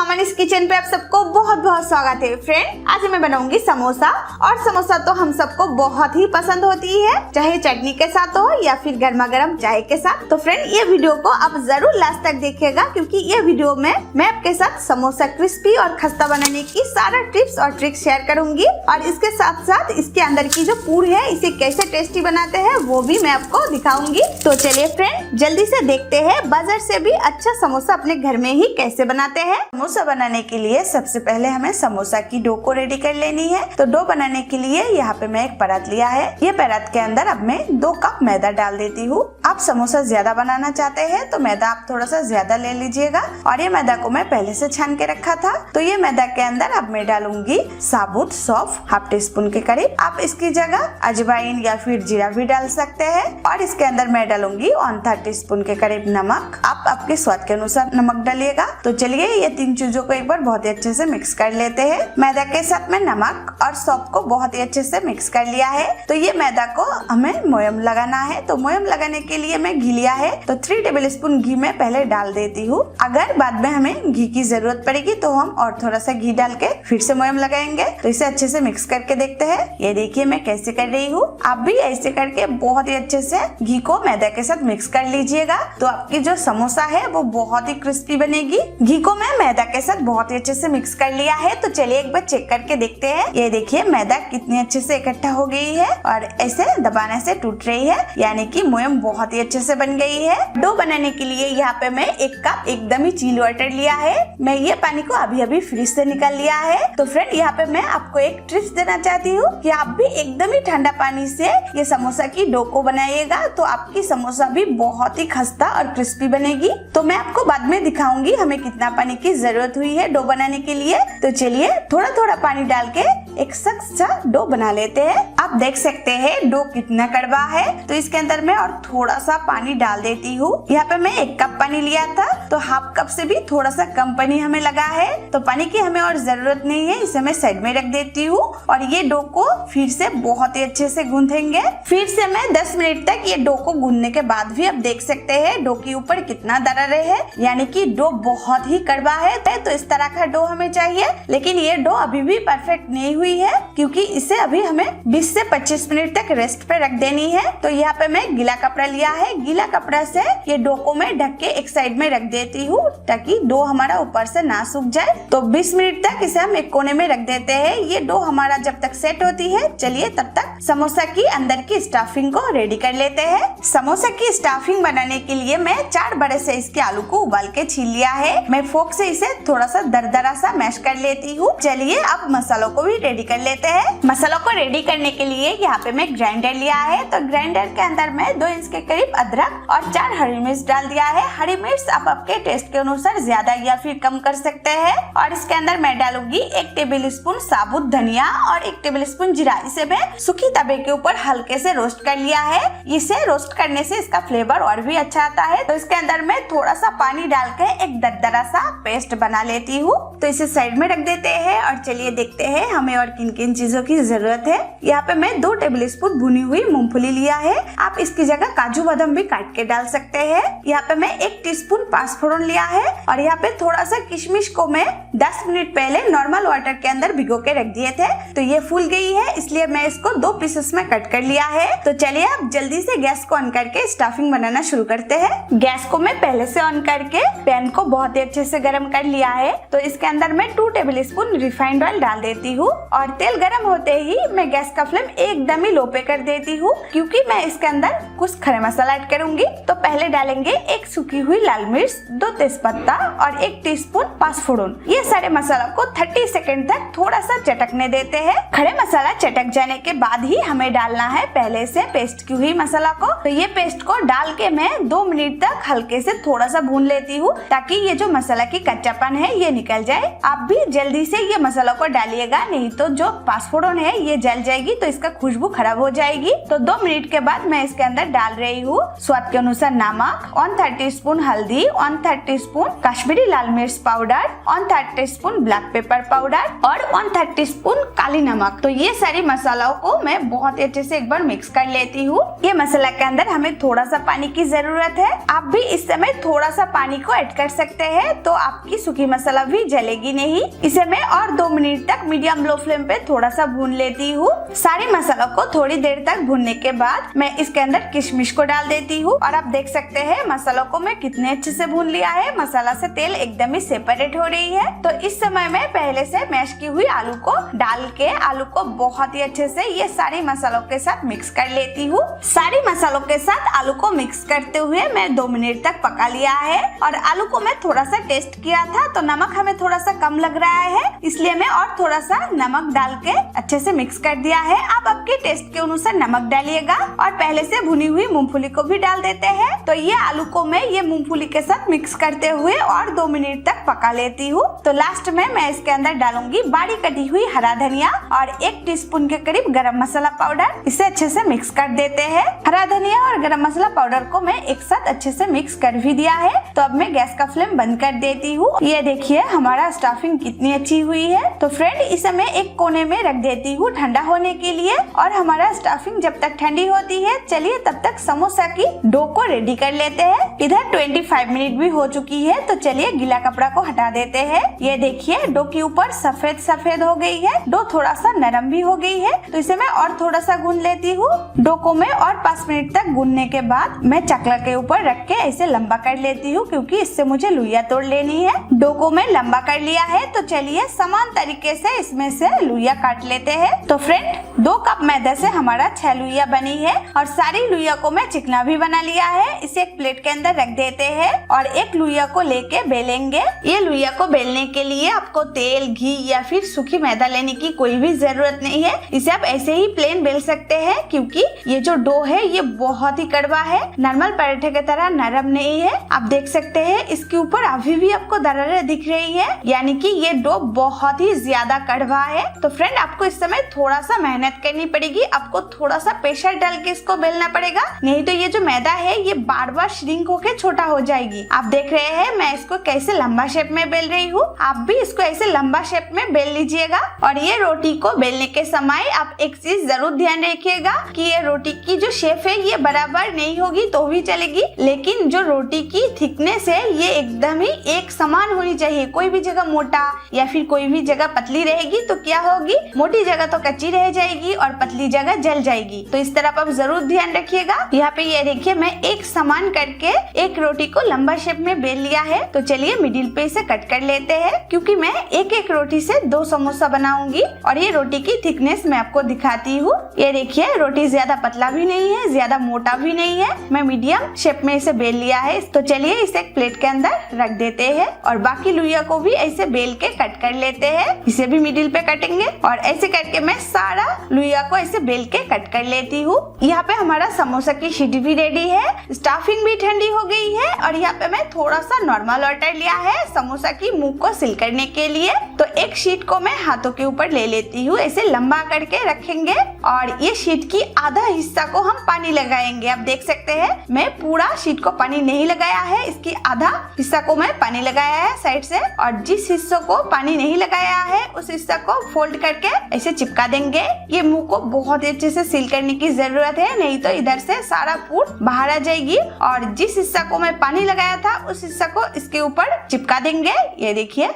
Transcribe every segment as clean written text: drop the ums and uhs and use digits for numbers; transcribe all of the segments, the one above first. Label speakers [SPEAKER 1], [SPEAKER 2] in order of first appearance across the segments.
[SPEAKER 1] मामानिस kitchen पे आप सबको बहुत बहुत स्वागत है। फ्रेंड, आज मैं बनाऊंगी समोसा। और समोसा तो हम सबको बहुत ही पसंद होती है, चाहे चटनी के साथ हो या फिर गर्मा गर्म चाय के साथ। तो फ्रेंड, ये वीडियो को आप जरूर लास्ट तक देखिएगा, क्योंकि ये वीडियो में मैं आपके साथ समोसा क्रिस्पी और खस्ता बनाने की सारा टिप्स और ट्रिक्स शेयर करूंगी। और इसके साथ साथ इसके अंदर की जो पूर है, इसे कैसे टेस्टी बनाते हैं वो भी मैं आपको दिखाऊंगी। तो चलिए फ्रेंड, जल्दी से देखते हैं बाजार से भी अच्छा समोसा अपने घर में ही कैसे बनाते हैं। समोसा बनाने के लिए सबसे पहले हमें समोसा की डो को रेडी कर लेनी है। तो डो बनाने के लिए यहाँ पे मैं एक परात लिया है। ये परात के अंदर अब मैं 2 कप मैदा डाल देती हूँ। आप समोसा ज्यादा बनाना चाहते हैं तो मैदा आप थोड़ा सा ज्यादा ले लीजिएगा। और ये मैदा को मैं पहले से छान के रखा था। तो ये मैदा के अंदर अब मैं डालूंगी साबुत सौंफ, हाफ टी स्पून के करीब। आप इसकी जगह अजवाइन या फिर जीरा भी डाल सकते हैं। और इसके अंदर मैं डालूंगी 1/3 टीस्पून के करीब नमक। आप आपके स्वाद के अनुसार नमक डालिएगा। तो चलिए ये 3 चीजों को एक बार बहुत ही अच्छे से मिक्स कर लेते हैं। मैदा के साथ में नमक और सौंफ को बहुत ही अच्छे से मिक्स कर लिया है। तो ये मैदा को हमें मोयम लगाना है। तो मोयम लगाने के लिए मैं घी लिया है। तो 3 टेबलस्पून घी में पहले डाल देती हूँ। अगर बाद में हमें घी की जरूरत पड़ेगी तो हम और थोड़ा सा घी डाल के फिर से मोयम लगाएंगे। तो इसे अच्छे से मिक्स करके देखते हैं। ये देखिए मैं कैसे कर रही हूँ। आप भी ऐसे करके बहुत ही अच्छे से घी को मैदा के साथ मिक्स कर लीजिएगा। तो आपकी जो समोसा है वो बहुत ही क्रिस्पी बनेगी। घी को मैं मैदा के साथ बहुत ही अच्छे से मिक्स कर लिया है। तो चलिए एक बार चेक करके देखते हैं। ये देखिए मैदा कितनी अच्छे से इकट्ठा हो गई है और ऐसे दबाने से टूट रही है, यानी कि मोयम बहुत ही अच्छे से बन गई है। डो बनाने के लिए यहाँ पे मैं 1 कप एकदम ही चिल वाटर लिया है। मैं ये पानी को अभी अभी फ्रिज से निकाल लिया है। तो फ्रेंड, यहाँ पे मैं आपको एक टिप्स देना चाहती हूँ कि आप भी एकदम ही ठंडा पानी से ये समोसा की डो को बनाइएगा। तो आपकी समोसा भी बहुत ही खस्ता और क्रिस्पी बनेगी। तो मैं आपको बाद में दिखाऊंगी हमें कितना पानी की जरूरत हुई है डो बनाने के लिए। तो चलिए थोड़ा थोड़ा पानी डाल के एक सख्त सा डो बना लेते हैं। आप देख सकते हैं डो कितना कड़वा है। तो इसके अंदर मैं और थोड़ा सा पानी डाल देती हूँ। यहाँ पे मैं 1 कप पानी लिया था, तो हाफ कप से भी थोड़ा सा कम पानी हमें लगा है। तो पानी की हमें और जरूरत नहीं है, इसे मैं साइड में रख देती हूँ। और ये डो को फिर से बहुत ही अच्छे से गूंथेंगे। फिर से मैं 10 मिनट तक ये डो को गूंथने के बाद भी आप देख सकते हैं डो के ऊपर कितना दरार है, यानी कि डो बहुत ही कड़वा है। तो इस तरह का डो हमें चाहिए। लेकिन ये डो अभी भी परफेक्ट नहीं हुई है, क्योंकि इसे अभी हमें 20 से 25 मिनट तक रेस्ट पे रख देनी है। तो यहाँ पे मैं गीला कपड़ा लिया है। गीला कपड़ा से ये डो को मैं ढक के एक साइड में रख देती हूँ, ताकि डो हमारा ऊपर से ना सूख जाए। तो 20 मिनट तक इसे हम एक कोने में रख देते हैं। ये डो हमारा जब तक सेट होती है, चलिए तब तक समोसा की अंदर की स्टफिंग को रेडी कर लेते हैं। समोसा की स्टफिंग बनाने के लिए मैं 4 बड़े साइज के आलू को उबाल के छील लिया है। मैं फोक से इसे थोड़ा सा दरदरा सा मैश कर लेती हूँ। चलिए अब मसालों को भी रेडी कर लेते हैं। मसालों को रेडी करने के लिए यहाँ पे मैं ग्राइंडर लिया है। तो ग्राइंडर के अंदर मैं 2 इंच के करीब अदरक और 4 हरी मिर्च डाल दिया है। हरी मिर्च आप आपके टेस्ट के अनुसार ज्यादा या फिर कम कर सकते हैं। और इसके अंदर मैं डालूंगी 1 टेबलस्पून साबुत धनिया और 1 टेबलस्पून जीरा। इसे मैं सूखी तवे के ऊपर हल्के से रोस्ट कर लिया है। इसे रोस्ट करने से इसका फ्लेवर और भी अच्छा आता है। तो इसके अंदर मैं थोड़ा सा पानी डाल के एक दरदरा सा पेस्ट बना लेती हूँ। तो इसे साइड में रख देते हैं। और चलिए देखते हैं हमें और किन किन चीजों की जरूरत है। यहाँ पे मैं 2 टेबलस्पून भुनी हुई मूंगफली लिया है। आप इसकी जगह काजू बादाम भी काट के डाल सकते हैं। यहाँ पे मैं 1 टीस्पून पाँचफोरन लिया है। और यहाँ पे थोड़ा सा किशमिश को मैं 10 मिनट पहले नॉर्मल वाटर के अंदर भिगो के रख दिए थे। तो ये फूल गई है, इसलिए मैं इसको 2 पीसेस में कट कर लिया है। तो चलिए अब जल्दी से गैस को ऑन करके स्टफिंग बनाना शुरू करते हैं। गैस को मैं पहले से ऑन करके पैन को बहुत ही अच्छे से गर्म कर लिया है। तो इसके अंदर मैं 2 टेबलस्पून रिफाइंड ऑयल डाल देती हूँ। और तेल गर्म होते ही मैं गैस का फ्लेम एकदम ही लो पे कर देती हूँ, क्योंकि मैं इसके अंदर कुछ खड़े मसाला ऐड करूंगी। तो पहले डालेंगे 1 सूखी हुई लाल मिर्च, 2 तेजपत्ता और 1 टीस्पून पाँचफोरन। ये सारे मसाला को 30 सेकंड तक थोड़ा सा चटकने देते हैं। खड़े मसाला चटक जाने के बाद ही हमें डालना है पहले से पेस्ट की हुई मसाला को। तो ये पेस्ट को डाल के मैं 2 मिनट तक हल्के से थोड़ा सा भून लेती हूँ, ताकि ये जो मसाला की कच्चापन है ये निकल जाए। आप भी जल्दी से ये मसाला को डालिएगा, नहीं तो जो पाँचफोड़न है ये जल जाएगी, तो इसका खुशबू खराब हो जाएगी। तो 2 मिनट के बाद मैं इसके अंदर डाल रही हूँ स्वाद के अनुसार नमक, 1/3 टीस्पून हल्दी, 1/3 टीस्पून कश्मीरी लाल मिर्च powder, 1/3 teaspoon black pepper powder और 1/3 टीस्पून काली नमक। तो ये सारी मसालों को मैं बहुत ही अच्छे से एक बार मिक्स कर लेती हूँ। ये मसाला के अंदर हमें थोड़ा सा पानी की जरूरत है। आप भी इस समय थोड़ा सा पानी को ऐड कर सकते हैं, तो आपकी सूखी मसाला भी जलेगी नहीं। इसे मैं और 2 मिनट तक मीडियम लो फ्लेम पे थोड़ा सा भून लेती हूँ। सारे मसालों को थोड़ी देर तक भूनने के बाद मैं इसके अंदर किशमिश को डाल देती हूँ और आप देख सकते हैं मसालों को मैं कितने अच्छे से भून लिया है। मसाला से तेल एकदम ही सेपरेट हो रही है। तो इस समय मैं पहले से मैश की हुई आलू को डाल के आलू को बहुत ही अच्छे से ये सारी मसालों के साथ मिक्स कर लेती हूँ। सारी मसालों के साथ आलू को मिक्स करते हुए मैं 2 मिनट तक पका लिया है और आलू को मैं थोड़ा सा टेस्ट किया था, तो नमक हमें थोड़ा सा कम लग रहा है, इसलिए मैं और थोड़ा सा नमक डाल के अच्छे से मिक्स कर दिया है। आप आपके टेस्ट के अनुसार नमक डालिएगा और पहले से भुनी हुई मूंगफली को भी डाल देते हैं। तो ये आलू को मैं ये मूंगफली के साथ मिक्स करते हुए और 2 मिनट तक पका लेती हूँ। तो लास्ट में मैं इसके अंदर डालूंगी बारीक कटी हुई हरा धनिया और 1 टीस्पून के करीब गरम मसाला पाउडर। इसे अच्छे से मिक्स कर देते हैं। हरा धनिया और गरम मसाला पाउडर को मैं एक साथ अच्छे से मिक्स कर भी दिया है। तो अब मैं गैस का फ्लेम बंद कर देती हूँ। ये देखिए हमारा स्टफिंग कितनी अच्छी हुई है। तो फ्रेंड इसे मैं एक कोने में रख देती हूँ ठंडा होने के लिए। और हमारा स्टफिंग जब तक ठंडी होती है, चलिए तब तक समोसा की डो को रेडी कर लेते हैं। इधर 25 मिनट भी हो चुकी है, तो चलिए गीला कपड़ा को हटा देते हैं। ये देखिए डो के ऊपर सफेद सफेद हो गई है, डो थोड़ा सा नरम भी हो गई है। तो इसे मैं और थोड़ा सा गूंद लेती हूँ। डो को मैं और 5 मिनट तक गूंदने के बाद मैं चकला के ऊपर रख के ऐसे लंबा कर लेती हूँ, क्योंकि इससे मुझे लुइया तोड़ लेनी है। डो को मैं लंबा कर लिया है, तो चलिए समान तरीके से इसमें से लुइया काट लेते हैं। तो फ्रेंड 2 कप मैदा से हमारा 6 लुइया बनी है और सारी लुइया को मैं चिकना भी बना लिया है। इसे एक प्लेट के अंदर रख देते हैं और एक लुइया को लेके बेलेंगे। ये लुइया को बेलने के लिए आपको तेल, घी या फिर सूखी मैदा लेने की कोई भी जरूरत नहीं है। इसे आप ऐसे ही प्लेन बेल सकते हैं, क्योंकि ये जो डो है ये बहुत ही कड़वा है, नॉर्मल पराठे की तरह नरम नहीं है। आप देख सकते हैं इसके ऊपर अभी भी आपको दरारें दिख रही है, यानी कि ये डो बहुत ही ज्यादा कड़वा है। तो फ्रेंड आपको इस समय थोड़ा सा मेहनत करनी पड़ेगी, आपको थोड़ा सा प्रेशर डाल के इसको बेलना पड़ेगा, नहीं तो ये जो मैदा है ये बार बार श्रिंक होके छोटा हो जाएगी। आप देख रहे हैं मैं इसको कैसे लंबा शेप में बेल रही हूँ, आप भी इसको ऐसे लंबा शेप में बेल लीजिएगा। और ये रोटी को बेलने के समय आप एक चीज जरूर ध्यान रखिएगा कि ये रोटी की जो शेप है ये बराबर नहीं होगी तो भी चलेगी, लेकिन जो रोटी की थिकनेस है ये एकदम ही एक समान होनी चाहिए। कोई भी जगह मोटा या फिर कोई भी जगह पतली रहेगी तो क्या होगी, मोटी जगह तो कच्ची रह जाएगी और पतली जगह जल जाएगी। तो इस तरह आप जरूर ध्यान रखिएगा। यहाँ पे ये देखिए मैं एक समान करके एक रोटी को लंबा शेप में बेल लिया है। तो चलिए मिडिल पे इसे कट कर लेते हैं, क्योंकि मैं एक एक रोटी से 2 समोसा बनाऊंगी। और ये रोटी की थिकनेस मैं आपको दिखाती हूँ। ये देखिए रोटी ज्यादा पतला भी नहीं है, ज्यादा मोटा भी नहीं है, मैं मीडियम शेप में इसे बेल लिया है। तो चलिए इसे एक प्लेट के अंदर रख देते हैं और बाकी लुइया को भी ऐसे बेल के कट कर लेते हैं। इसे भी मिडिल पे कटेंगे और ऐसे करके मैं सारा लुइया को ऐसे बेल के कट कर लेती हूँ। यहाँ पे हमारा समोसा की शीट भी रेडी है, स्टफिंग भी ठंडी हो गई है और यहाँ पे मैं थोड़ा सा नॉर्मल वाटर लिया है समोसा की मुंह को सील करने के लिए। तो एक शीट को मैं हाथों के ऊपर ले लेती हूँ, ऐसे लंबा करके रखेंगे और ये शीट की आधा हिस्सा को हम पानी लगाएंगे। आप देख सकते हैं मैं पूरा शीट को पानी नहीं लगाया है, इसकी आधा हिस्सा को मैं पानी लगाया है साइड से, और जिस हिस्सों को पानी नहीं लगाया है उस हिस्सा को फोल्ड करके ऐसे चिपका देंगे। ये मुंह को बहुत अच्छे से सील करने की जरूरत है, नहीं तो इधर से सारा फूड बाहर आ जाएगी। और जिस हिस्सा को मैं पानी लगाया था उस हिस्सा को इसके ऊपर चिपका देंगे। ये देखिए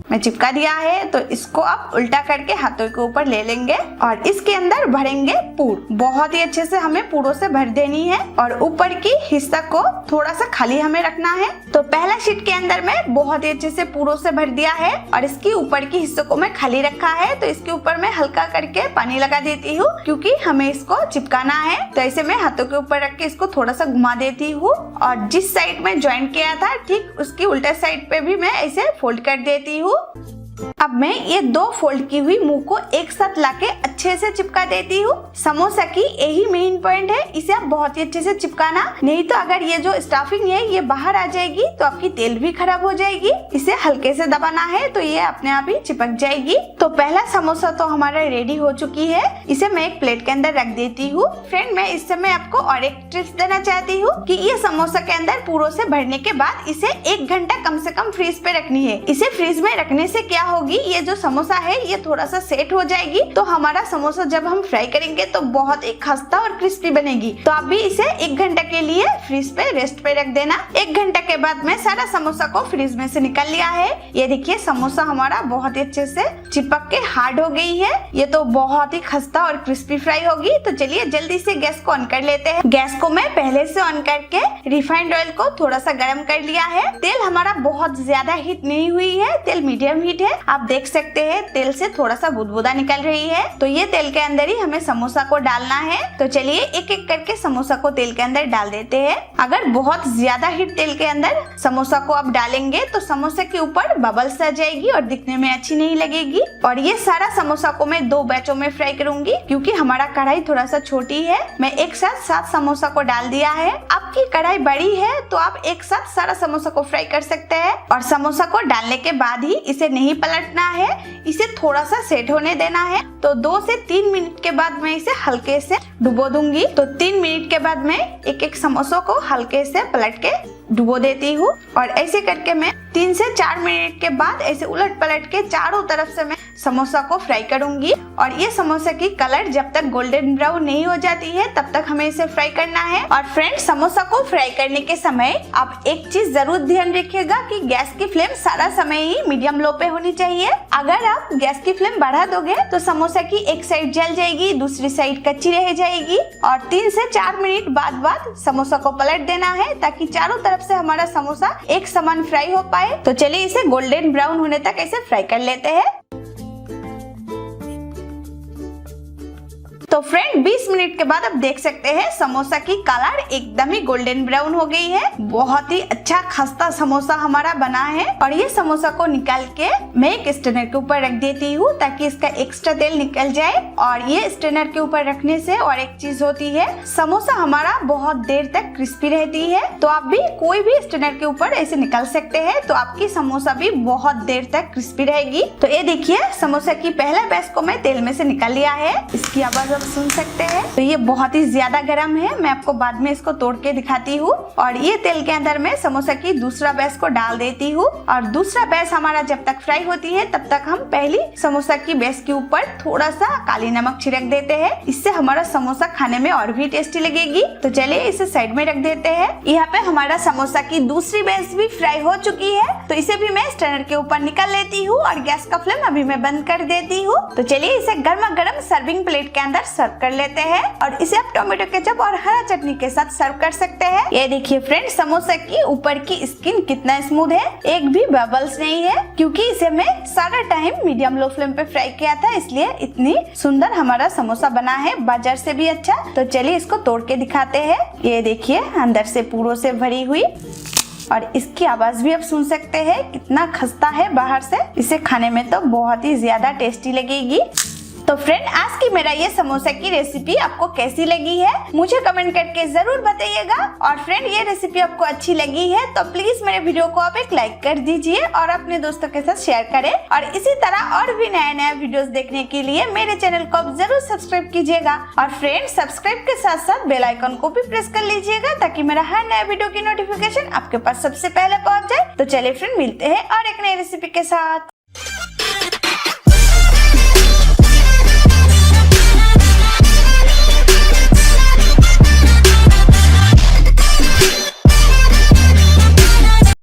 [SPEAKER 1] मैं चिपका दिया है। तो इसको आप उल्टा करके हाथों के ऊपर ले लेंगे और इसके अंदर भरेंगे पूर। बहुत ही अच्छे से हमें पूरों से भर देनी है और ऊपर की हिस्सा को थोड़ा सा खाली हमें रखना है। तो पहला शीट के अंदर मैं बहुत ही अच्छे से पूरों से भर दिया है और इसकी ऊपर की हिस्से को मैं खाली रखा है। तो इसके ऊपर मैं हल्का करके पानी लगा देती हूँ, क्योंकि हमें इसको चिपकाना है। तो ऐसे मैं हाथों के ऊपर रख के इसको थोड़ा सा घुमा देती हूँ और जिस साइड में ज्वाइन किया था ठीक उसकी उल्टा साइड पे भी मैं ऐसे फोल्ड कर देती हूँ। अब मैं ये 2 फोल्ड की हुई मुंह को एक साथ लाके अच्छे से चिपका देती हूँ। समोसा की यही मेन पॉइंट है, इसे आप बहुत ही अच्छे से चिपकाना, नहीं तो अगर ये जो स्टफिंग है ये बाहर आ जाएगी तो आपकी तेल भी खराब हो जाएगी। इसे हल्के से दबाना है तो ये अपने आप ही चिपक जाएगी। तो पहला समोसा तो हमारा रेडी हो चुकी है, इसे मैं एक प्लेट के अंदर रख देती हूँ। फ्रेंड मैं इस समय आपको और एक टिप्स देना चाहती हूँ कि ये समोसा के अंदर पूरों से भरने के बाद इसे 1 घंटा कम से कम फ्रीज पे रखनी है। इसे फ्रीज में रखने से क्या होगी, ये जो समोसा है ये थोड़ा सा सेट हो जाएगी, तो हमारा समोसा जब हम फ्राई करेंगे तो बहुत एक खस्ता और क्रिस्पी बनेगी। तो आप भी इसे 1 घंटा के लिए फ्रीज पे रेस्ट पे रख देना। 1 घंटा के बाद मैं सारा समोसा को फ्रीज में से निकाल लिया है। ये देखिए समोसा हमारा बहुत ही अच्छे से चिपक के हार्ड हो गई है, ये तो बहुत ही खस्ता और क्रिस्पी फ्राई होगी। तो चलिए जल्दी से गैस को ऑन कर लेते हैं। गैस को मैं पहले से ऑन करके रिफाइंड ऑयल को थोड़ा सा गर्म कर लिया है। तेल हमारा बहुत ज्यादा हीट नहीं हुई है, तेल मीडियम हीट है। आप देख सकते हैं तेल से थोड़ा सा बुदबुदा निकल रही है, तो ये तेल के अंदर ही हमें समोसा को डालना है। तो चलिए एक एक करके समोसा को तेल के अंदर डाल देते हैं। अगर बहुत ज्यादा हीट तेल के अंदर समोसा को आप डालेंगे तो समोसे के ऊपर बबल्स आ जाएगी और दिखने में अच्छी नहीं लगेगी। और ये सारा समोसा को मैं 2 बैचों में फ्राई करूंगी, क्योंकि हमारा कढ़ाई थोड़ा सा छोटी है। मैं एक साथ 7 समोसा को डाल दिया है। आपकी कढ़ाई बड़ी है तो आप एक साथ सारा समोसा को फ्राई कर सकते हैं। और समोसा को डालने के बाद ही इसे नहीं पलटना है, इसे थोड़ा सा सेट होने देना है। तो 2 से 3 मिनट के बाद मैं इसे हल्के से डुबो दूंगी। तो 3 मिनट के बाद मैं एक एक समोसों को हल्के से पलट के डुबो देती हूँ। और ऐसे करके मैं 3 से 4 मिनट के बाद ऐसे उलट पलट के चारों तरफ से मैं समोसा को फ्राई करूंगी। और ये समोसा की कलर जब तक गोल्डन ब्राउन नहीं हो जाती है तब तक हमें इसे फ्राई करना है। और फ्रेंड्स समोसा को फ्राई करने के समय आप एक चीज जरूर ध्यान रखिएगा कि गैस की फ्लेम सारा समय ही मीडियम लो पे होनी चाहिए। अगर आप गैस की फ्लेम बढ़ा दोगे तो समोसा की एक साइड जल जाएगी, दूसरी साइड कच्ची रह जाएगी। और 3 से 4 मिनट बाद समोसा को पलट देना है ताकि चारों तरफ से हमारा समोसा एक समान फ्राई हो पाए। तो चलिए इसे गोल्डन ब्राउन होने तक ऐसे फ्राई कर लेते हैं। तो फ्रेंड 20 मिनट के बाद आप देख सकते हैं समोसा की कलर एकदम ही गोल्डन ब्राउन हो गई है। बहुत ही अच्छा खस्ता समोसा हमारा बना है। और ये समोसा को निकाल के मैं एक स्ट्रेनर के ऊपर रख देती हूँ ताकि इसका एक्स्ट्रा तेल निकल जाए। और ये स्ट्रेनर के ऊपर रखने से और एक चीज होती है, समोसा हमारा बहुत देर तक क्रिस्पी रहती है। तो आप भी कोई भी स्ट्रेनर के ऊपर ऐसे निकाल सकते हैं, तो आपकी समोसा भी बहुत देर तक क्रिस्पी रहेगी। तो ये देखिए समोसा की पहला बैच को मैं तेल में से निकाल लिया है, इसकी आवाज सुन सकते हैं। तो ये बहुत ही ज्यादा गर्म है, मैं आपको बाद में इसको तोड़ के दिखाती हूँ। और ये तेल के अंदर मैं समोसा की दूसरा बैच को डाल देती हूँ। और दूसरा बैच हमारा जब तक फ्राई होती है तब तक हम पहली समोसा की बैच के ऊपर थोड़ा सा काली नमक छिड़क देते हैं, इससे हमारा समोसा खाने में और भी टेस्टी लगेगी। तो चलिए इसे साइड में रख देते हैं। यहाँ पे हमारा समोसा की दूसरी बैच भी फ्राई हो चुकी है, तो इसे भी मैं स्ट्रेनर के ऊपर निकाल लेती हूँ और गैस का फ्लेम अभी मैं बंद कर देती हूँ। तो चलिए इसे गर्मा गर्म सर्विंग प्लेट के अंदर सर्व कर लेते हैं। और इसे आप टोमेटो केचप और हरा चटनी के साथ सर्व कर सकते हैं। ये देखिए फ्रेंड समोसा की ऊपर की स्किन कितना स्मूथ है, एक भी बबल्स नहीं है, क्योंकि इसे मैं सारा टाइम मीडियम लो फ्लेम पे फ्राई किया था, इसलिए इतनी सुंदर हमारा समोसा बना है, बाजार से भी अच्छा। तो चलिए इसको तोड़ के दिखाते हैं। ये देखिए अंदर से पूरों से भरी हुई, और इसकी आवाज भी आप सुन सकते हैं कितना खस्ता है बाहर से। इसे खाने में तो बहुत ही ज्यादा टेस्टी लगेगी। तो फ्रेंड आज की मेरा ये समोसा की रेसिपी आपको कैसी लगी है मुझे कमेंट करके जरूर बताइएगा। और फ्रेंड ये रेसिपी आपको अच्छी लगी है तो प्लीज मेरे वीडियो को आप एक लाइक कर दीजिए और अपने दोस्तों के साथ शेयर करें। और इसी तरह और भी नया नया वीडियोस देखने के लिए मेरे चैनल को आप जरूर सब्सक्राइब कीजिएगा। और फ्रेंड सब्सक्राइब के साथ साथ बेल आइकन को भी प्रेस कर लीजिएगा ताकि मेरा हर नया वीडियो की नोटिफिकेशन आपके पास सबसे पहले पहुँच जाए। तो चलिए फ्रेंड मिलते हैं और एक नई रेसिपी के साथ।